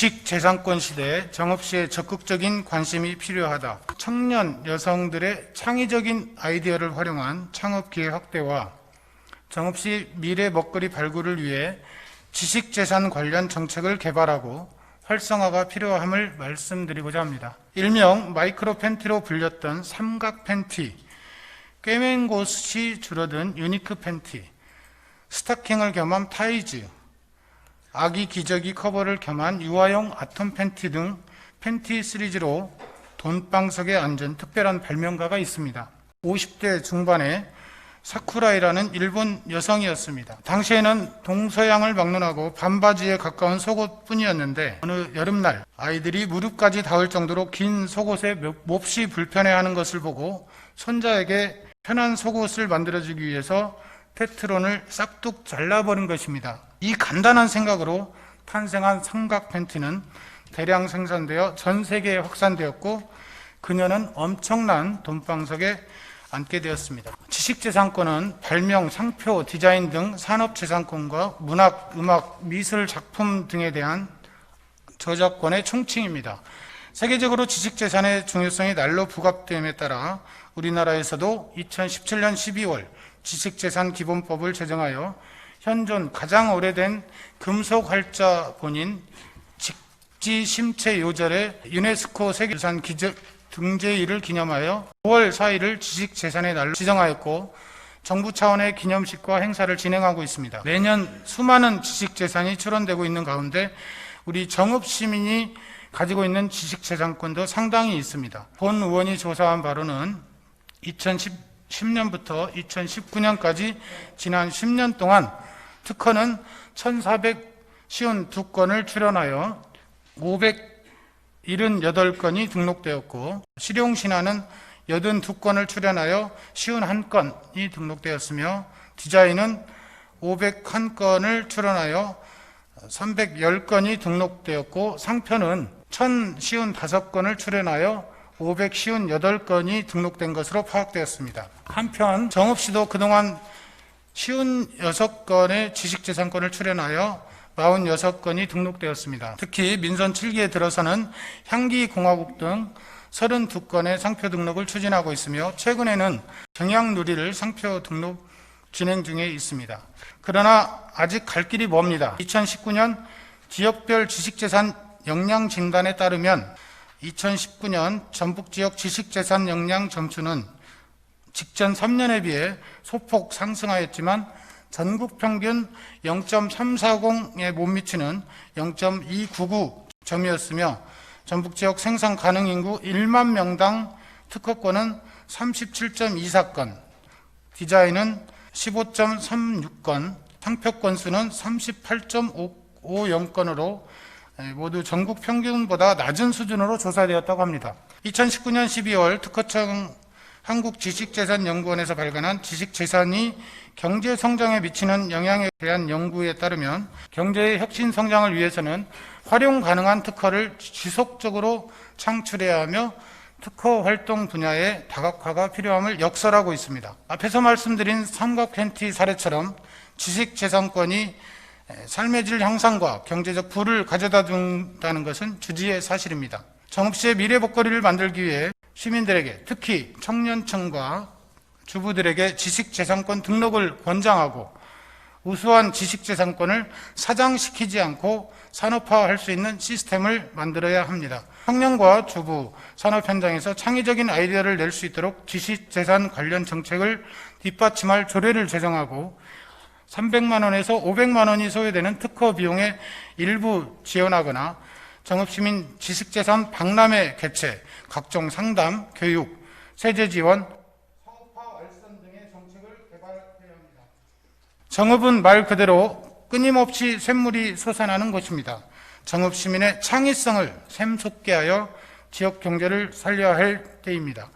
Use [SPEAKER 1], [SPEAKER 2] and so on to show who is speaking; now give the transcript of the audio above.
[SPEAKER 1] 지식재산권 시대에 정읍시에 적극적인 관심이 필요하다. 청년 여성들의 창의적인 아이디어를 활용한 창업기회 확대와 정읍시 미래 먹거리 발굴을 위해 지식재산 관련 정책을 개발하고 활성화가 필요함을 말씀드리고자 합니다. 일명 마이크로 팬티로 불렸던 삼각 팬티, 꿰맨 곳이 줄어든 유니크 팬티, 스타킹을 겸한 타이즈, 아기 기저귀 커버를 겸한 유아용 아톰 팬티 등 팬티 시리즈로 돈방석에 앉은 특별한 발명가가 있습니다. 50대 중반의 사쿠라이라는 일본 여성이었습니다. 당시에는 동서양을 막론하고 반바지에 가까운 속옷뿐이었는데 어느 여름날 아이들이 무릎까지 닿을 정도로 긴 속옷에 몹시 불편해하는 것을 보고 손자에게 편한 속옷을 만들어주기 위해서 테트론을 싹둑 잘라버린 것입니다. 이 간단한 생각으로 탄생한 삼각 팬티는 대량 생산되어 전 세계에 확산되었고 그녀는 엄청난 돈방석에 앉게 되었습니다. 지식재산권은 발명, 상표, 디자인 등 산업재산권과 문학, 음악, 미술 작품 등에 대한 저작권의 총칭입니다. 세계적으로 지식재산의 중요성이 날로 부각됨에 따라 우리나라에서도 2017년 12월 지식재산기본법을 제정하여 현존 가장 오래된 금속활자본인 직지심체요절의 유네스코 세계유산 등재일을 기념하여 5월 4일을 지식재산의 날로 지정하였고 정부 차원의 기념식과 행사를 진행하고 있습니다. 매년 수많은 지식재산이 출원되고 있는 가운데 우리 정읍시민이 가지고 있는 지식재산권도 상당히 있습니다. 본 의원이 조사한 바로는 2010년부터 2019년까지 지난 10년 동안 특허는 1452건을 출원하여 578건이 등록되었고 실용신화는 82건을 출원하여 51건이 등록되었으며 디자인은 501건을 출원하여 310건이 등록되었고 상표는 1055건을 출원하여 558건이 등록된 것으로 파악되었습니다. 한편 정읍시도 그동안 56건의 지식재산권을 출원하여 46건이 등록되었습니다. 특히 민선 7기에 들어서는 향기공화국 등 32건의 상표 등록을 추진하고 있으며 최근에는 경양누리를 상표 등록 진행 중에 있습니다. 그러나 아직 갈 길이 멉니다. 2019년 지역별 지식재산 역량 진단에 따르면 2019년 전북지역 지식재산 역량 점수는 직전 3년에 비해 소폭 상승하였지만 전국 평균 0.340에 못 미치는 0.299점이었으며 전북지역 생산 가능 인구 1만 명당 특허권은 37.24건, 디자인은 15.36건, 상표 건수는 38.50건으로 모두 전국 평균보다 낮은 수준으로 조사되었다고 합니다. 2019년 12월 특허청 한국지식재산연구원에서 발간한 지식재산이 경제 성장에 미치는 영향에 대한 연구에 따르면 경제의 혁신 성장을 위해서는 활용 가능한 특허를 지속적으로 창출해야 하며 특허 활동 분야의 다각화가 필요함을 역설하고 있습니다. 앞에서 말씀드린 삼각 팬티 사례처럼 지식재산권이 삶의 질 향상과 경제적 부를 가져다 준다는 것은 주지의 사실입니다. 정읍시의 미래 먹거리를 만들기 위해 시민들에게 특히 청년층과 주부들에게 지식재산권 등록을 권장하고 우수한 지식재산권을 사장시키지 않고 산업화할 수 있는 시스템을 만들어야 합니다. 청년과 주부, 산업 현장에서 창의적인 아이디어를 낼 수 있도록 지식재산 관련 정책을 뒷받침할 조례를 제정하고 300만 원에서 500만 원이 소요되는 특허 비용의 일부 지원하거나 정읍시민 지식재산 박람회 개최, 각종 상담, 교육, 세제 지원, 사업화 활성 등의 정책을 개발해야 합니다. 정읍은 말 그대로 끊임없이 샘물이 솟아나는 곳입니다. 정읍시민의 창의성을 샘솟게 하여 지역 경제를 살려야 할 때입니다.